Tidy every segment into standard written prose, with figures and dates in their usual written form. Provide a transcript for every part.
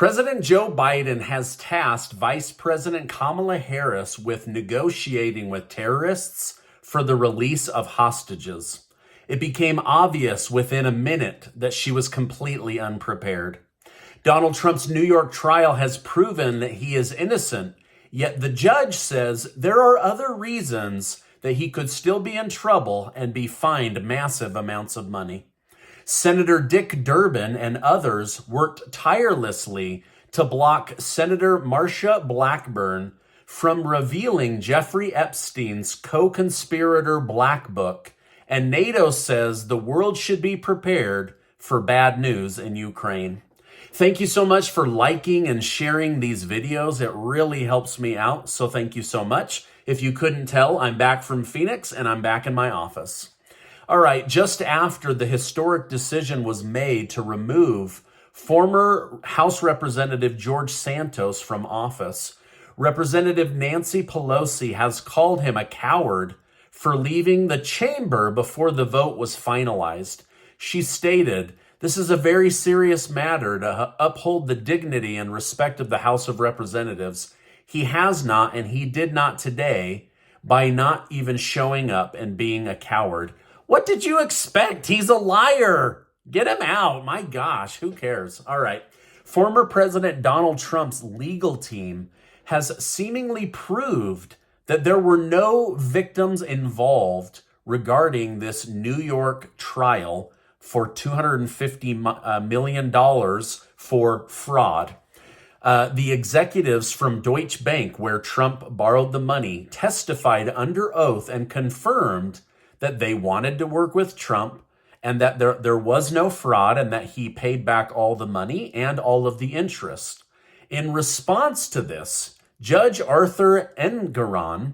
President Joe Biden has tasked Vice President Kamala Harris with negotiating with terrorists for the release of hostages. It became obvious within a minute that she was completely unprepared. Donald Trump's New York trial has proven that he is innocent, yet the judge says there are other reasons that he could still be in trouble and be fined massive amounts of money. Senator Dick Durbin and others worked tirelessly to block Senator Marsha Blackburn from revealing Jeffrey Epstein's co-conspirator Black Book, and NATO says the world should be prepared for bad news in Ukraine. Thank you so much for liking and sharing these videos. It really helps me out, so thank you so much. If you couldn't tell, I'm back from Phoenix and I'm back in my office. All right, just after the historic decision was made to remove former House Representative George Santos from office, Representative Nancy Pelosi has called him a coward for leaving the chamber before the vote was finalized. She stated, "This is a very serious matter to uphold the dignity and respect of the House of Representatives. He has not, and he did not today, by not even showing up and being a coward." What did you expect? He's a liar. Get him out. My gosh, who cares? All right. Former President Donald Trump's legal team has seemingly proved that there were no victims involved regarding this New York trial for $250 million for fraud. The executives from Deutsche Bank, where Trump borrowed the money, testified under oath and confirmed that they wanted to work with Trump and that there was no fraud and that he paid back all the money and all of the interest. In response to this, Judge Arthur Engoron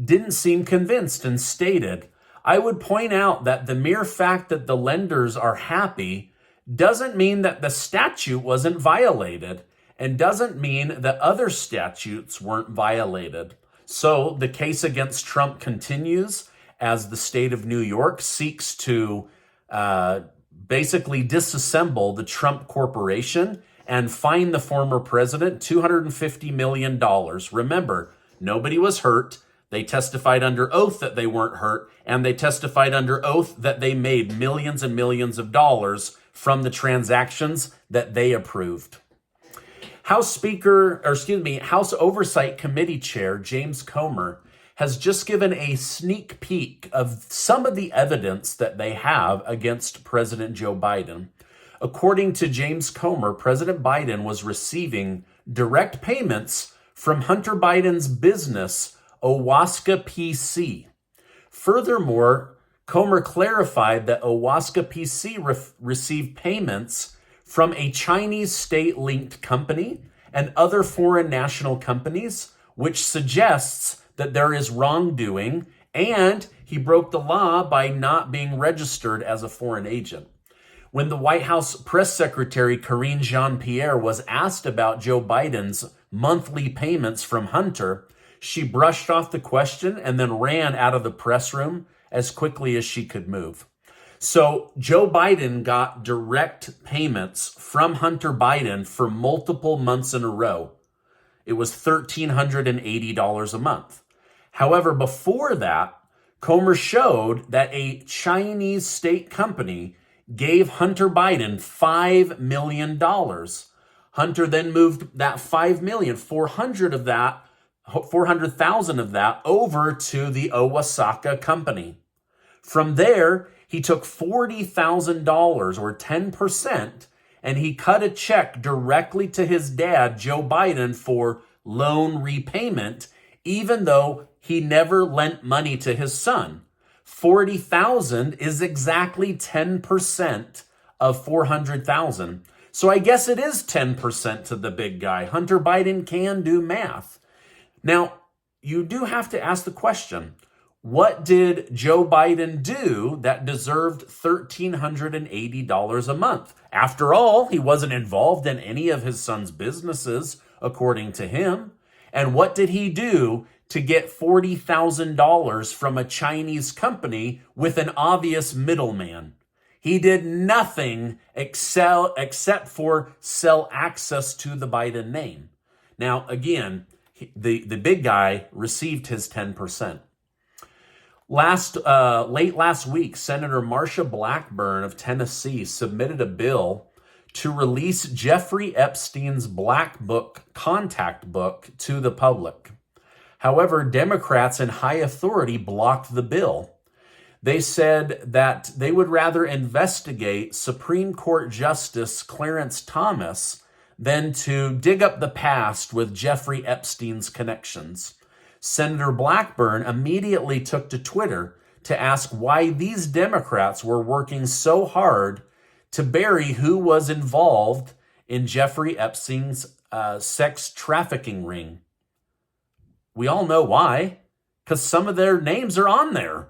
didn't seem convinced and stated, "I would point out that the mere fact that the lenders are happy doesn't mean that the statute wasn't violated and doesn't mean that other statutes weren't violated." So the case against Trump continues as the state of New York seeks to basically disassemble the Trump Corporation and fine the former president $250 million. Remember, nobody was hurt. They testified under oath that they weren't hurt, and they testified under oath that they made millions and millions of dollars from the transactions that they approved. House Oversight Committee Chair James Comer has just given a sneak peek of some of the evidence that they have against President Joe Biden. According to James Comer, President Biden was receiving direct payments from Hunter Biden's business, Owaska PC. Furthermore, Comer clarified that Owaska PC received payments from a Chinese state-linked company and other foreign national companies, which suggests that there is wrongdoing, and he broke the law by not being registered as a foreign agent. When the White House press secretary Karine Jean-Pierre was asked about Joe Biden's monthly payments from Hunter, she brushed off the question and then ran out of the press room as quickly as she could move. So Joe Biden got direct payments from Hunter Biden for multiple months in a row. It was $1,380 a month. However, before that, Comer showed that a Chinese state company gave Hunter Biden $5 million. Hunter then moved that $5 million, 400,000 of that over to the Owasaka company. From there, he took $40,000 or 10%, and he cut a check directly to his dad, Joe Biden, for loan repayment, even though he never lent money to his son. $40,000 is exactly 10% of $400,000. So I guess it is 10% to the big guy. Hunter Biden can do math. Now, you do have to ask the question, what did Joe Biden do that deserved $1,380 a month? After all, he wasn't involved in any of his son's businesses, according to him. And what did he do to get $40,000 from a Chinese company with an obvious middleman? He did nothing except for sell access to the Biden name. Now, again, the big guy received his 10%. Late last week, Senator Marsha Blackburn of Tennessee submitted a bill to release Jeffrey Epstein's Black Book contact book to the public. However, Democrats in high authority blocked the bill. They said that they would rather investigate Supreme Court Justice Clarence Thomas than to dig up the past with Jeffrey Epstein's connections. Senator Blackburn immediately took to Twitter to ask why these Democrats were working so hard to bury who was involved in Jeffrey Epstein's sex trafficking ring. We all know why, because some of their names are on there.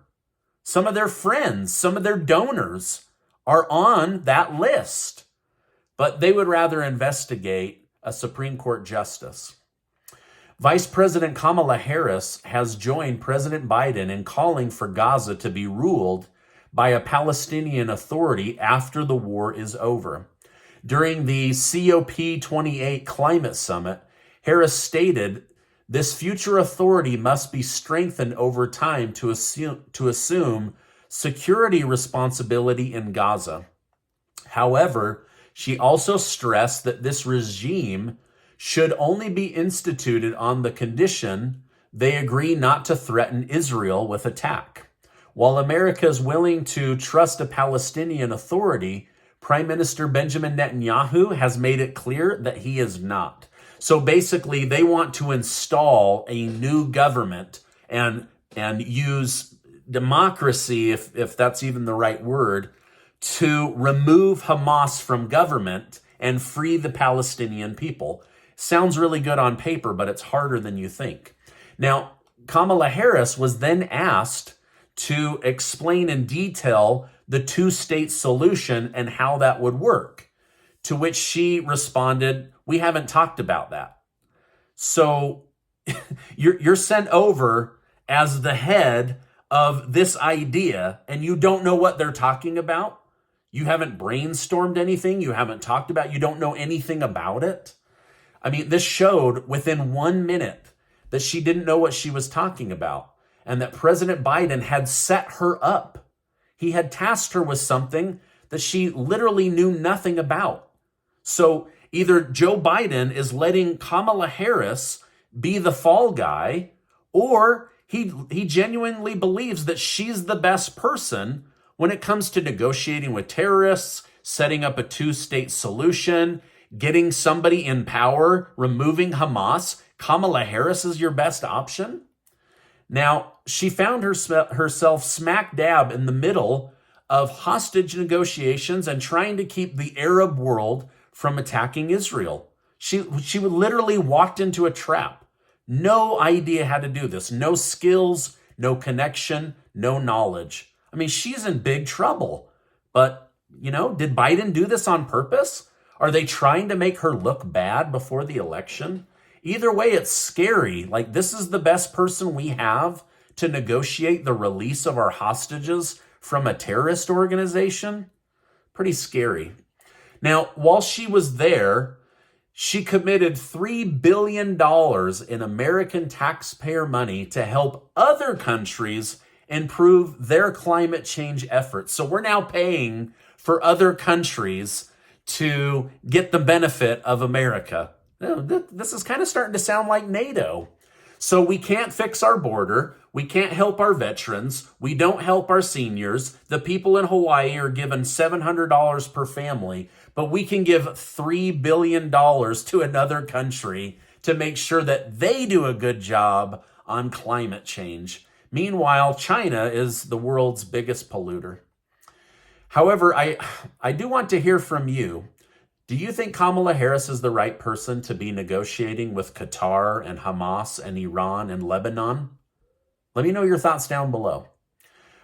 Some of their friends, some of their donors are on that list. But they would rather investigate a Supreme Court justice. Vice President Kamala Harris has joined President Biden in calling for Gaza to be ruled by a Palestinian Authority after the war is over. During the COP28 Climate Summit, Harris stated, "This future authority must be strengthened over time to assume security responsibility in Gaza." However, she also stressed that this regime should only be instituted on the condition they agree not to threaten Israel with attack. While America is willing to trust a Palestinian Authority, Prime Minister Benjamin Netanyahu has made it clear that he is not. So basically, they want to install a new government and use democracy, if that's even the right word, to remove Hamas from government and free the Palestinian people. Sounds really good on paper, but it's harder than you think. Now, Kamala Harris was then asked to explain in detail the two-state solution and how that would work, to which she responded, "We haven't talked about that." So you're sent over as the head of this idea, and you don't know what they're talking about. You haven't brainstormed anything. You haven't talked about. You don't know anything about it. I mean, this showed within 1 minute that she didn't know what she was talking about, and that President Biden had set her up. He had tasked her with something that she literally knew nothing about. So either Joe Biden is letting Kamala Harris be the fall guy, or he genuinely believes that she's the best person when it comes to negotiating with terrorists, setting up a two-state solution, getting somebody in power, removing Hamas. Kamala Harris is your best option? Now, she found herself smack dab in the middle of hostage negotiations and trying to keep the Arab world from attacking Israel. She literally walked into a trap. No idea how to do this. No skills, no connection, no knowledge. I mean, she's in big trouble. But, did Biden do this on purpose? Are they trying to make her look bad before the election? Either way, it's scary. Like, this is the best person we have to negotiate the release of our hostages from a terrorist organization? Pretty scary. Now, while she was there, she committed $3 billion in American taxpayer money to help other countries improve their climate change efforts. So we're now paying for other countries to get the benefit of America. This is kind of starting to sound like NATO. So we can't fix our border. We can't help our veterans. We don't help our seniors. The people in Hawaii are given $700 per family, but we can give $3 billion to another country to make sure that they do a good job on climate change. Meanwhile, China is the world's biggest polluter. However, I do want to hear from you. Do you think Kamala Harris is the right person to be negotiating with Qatar and Hamas and Iran and Lebanon? Let me know your thoughts down below.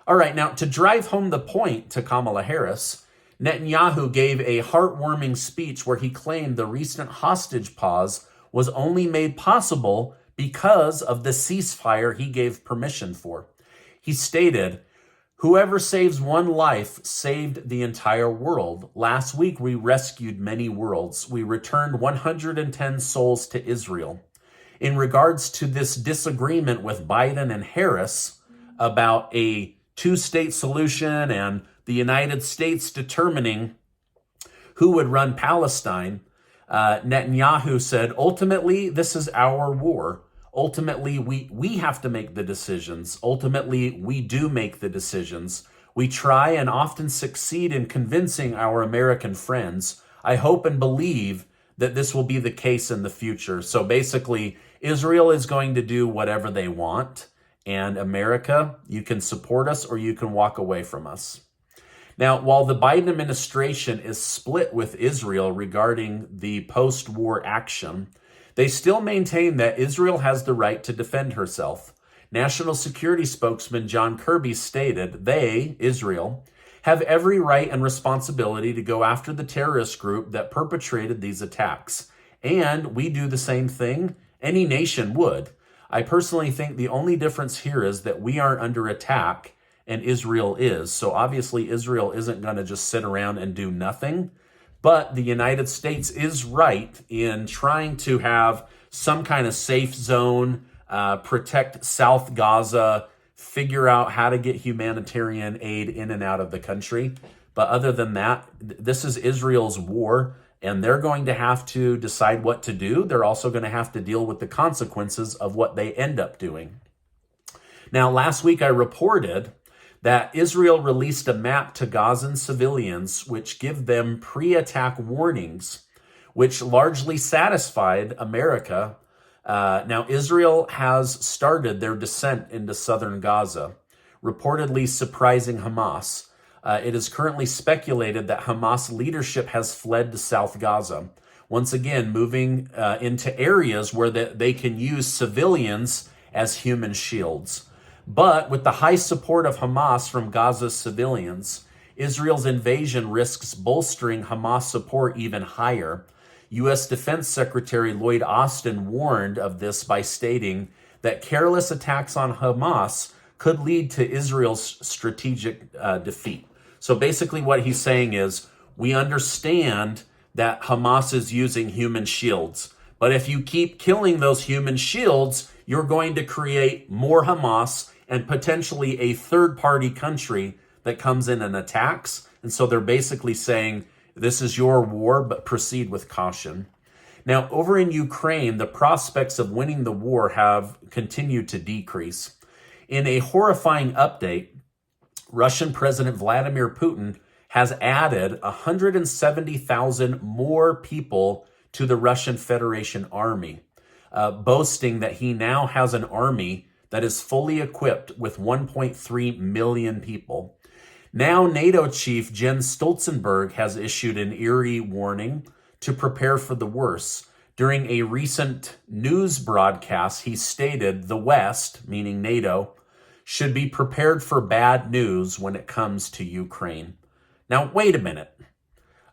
All right, now to drive home the point to Kamala Harris, Netanyahu gave a heartwarming speech where he claimed the recent hostage pause was only made possible because of the ceasefire he gave permission for. He stated, Whoever saves one life saved the entire world. Last week, we rescued many worlds. We returned 110 souls to Israel. In regards to this disagreement with Biden and Harris about a two-state solution and the United States determining who would run Palestine, Netanyahu said, ultimately, this is our war. Ultimately, we have to make the decisions. Ultimately, we do make the decisions. We try and often succeed in convincing our American friends. I hope and believe that this will be the case in the future. So basically, Israel is going to do whatever they want. And America, you can support us or you can walk away from us. Now, while the Biden administration is split with Israel regarding the post-war action, they still maintain that Israel has the right to defend herself. National Security spokesman John Kirby stated they, Israel, have every right and responsibility to go after the terrorist group that perpetrated these attacks. And we do the same thing. Any nation would. I personally think the only difference here is that we aren't under attack and Israel is. So obviously Israel isn't going to just sit around and do nothing. But the United States is right in trying to have some kind of safe zone, protect South Gaza, figure out how to get humanitarian aid in and out of the country. But other than that, this is Israel's war, and they're going to have to decide what to do. They're also going to have to deal with the consequences of what they end up doing. Now, last week I reported that Israel released a map to Gazan civilians which give them pre-attack warnings, which largely satisfied America. Now, Israel has started their descent into southern Gaza, reportedly surprising Hamas. It is currently speculated that Hamas leadership has fled to South Gaza, once again moving into areas where they can use civilians as human shields. But with the high support of Hamas from Gaza's civilians, Israel's invasion risks bolstering Hamas support even higher. U.S. Defense Secretary Lloyd Austin warned of this by stating that careless attacks on Hamas could lead to Israel's strategic defeat. So basically what he's saying is, we understand that Hamas is using human shields, but if you keep killing those human shields, you're going to create more Hamas and potentially a third-party country that comes in and attacks. And so they're basically saying, this is your war, but proceed with caution. Now, over in Ukraine, the prospects of winning the war have continued to decrease. In a horrifying update, Russian President Vladimir Putin has added 170,000 more people to the Russian Federation army, boasting that he now has an army that is fully equipped with 1.3 million people. Now, NATO chief Jens Stoltenberg has issued an eerie warning to prepare for the worst. During a recent news broadcast, he stated the West, meaning NATO, should be prepared for bad news when it comes to Ukraine. Now, wait a minute.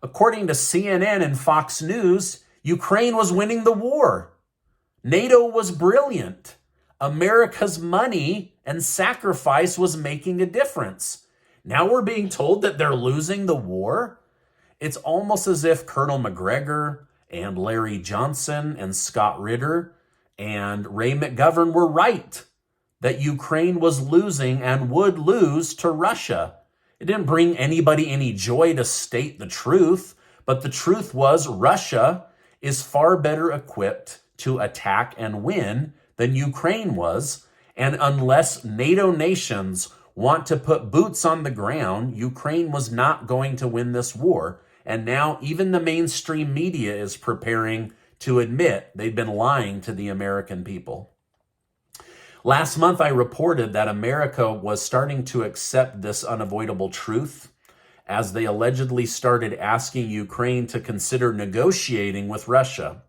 According to CNN and Fox News, Ukraine was winning the war. NATO was brilliant. America's money and sacrifice was making a difference. Now we're being told that they're losing the war? It's almost as if Colonel McGregor and Larry Johnson and Scott Ritter and Ray McGovern were right, that Ukraine was losing and would lose to Russia. It didn't bring anybody any joy to state the truth, but the truth was Russia is far better equipped to attack and win than Ukraine was, and unless NATO nations want to put boots on the ground, Ukraine was not going to win this war. And now even the mainstream media is preparing to admit they've been lying to the American people. Last month, I reported that America was starting to accept this unavoidable truth as they allegedly started asking Ukraine to consider negotiating with Russia.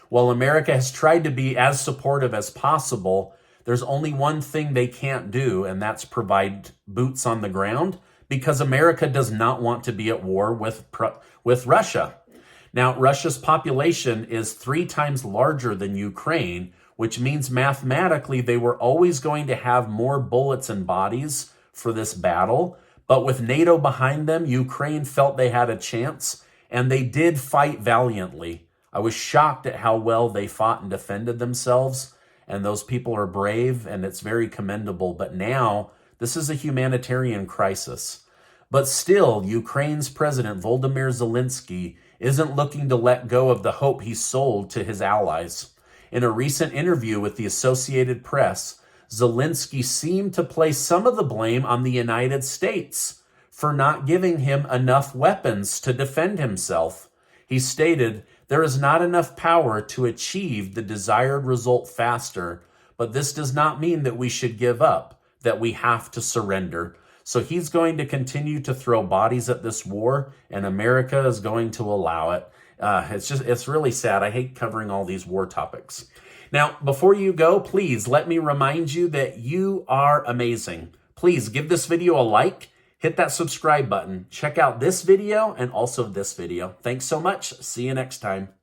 While America has tried to be as supportive as possible, there's only one thing they can't do, and that's provide boots on the ground, because America does not want to be at war with Russia. Now, Russia's population is 3 times larger than Ukraine, which means mathematically they were always going to have more bullets and bodies for this battle. But with NATO behind them, Ukraine felt they had a chance, and they did fight valiantly. I was shocked at how well they fought and defended themselves, and those people are brave, and it's very commendable. But now, this is a humanitarian crisis. But still, Ukraine's President Volodymyr Zelensky isn't looking to let go of the hope he sold to his allies. In a recent interview with the Associated Press, Zelensky seemed to place some of the blame on the United States for not giving him enough weapons to defend himself. He stated, "There is not enough power to achieve the desired result faster, but this does not mean that we should give up, that we have to surrender." So he's going to continue to throw bodies at this war, and America is going to allow it. It's really sad. I hate covering all these war topics. Now, before you go, please let me remind you that you are amazing. Please give this video a like, hit that subscribe button, check out this video and also this video. Thanks so much. See you next time.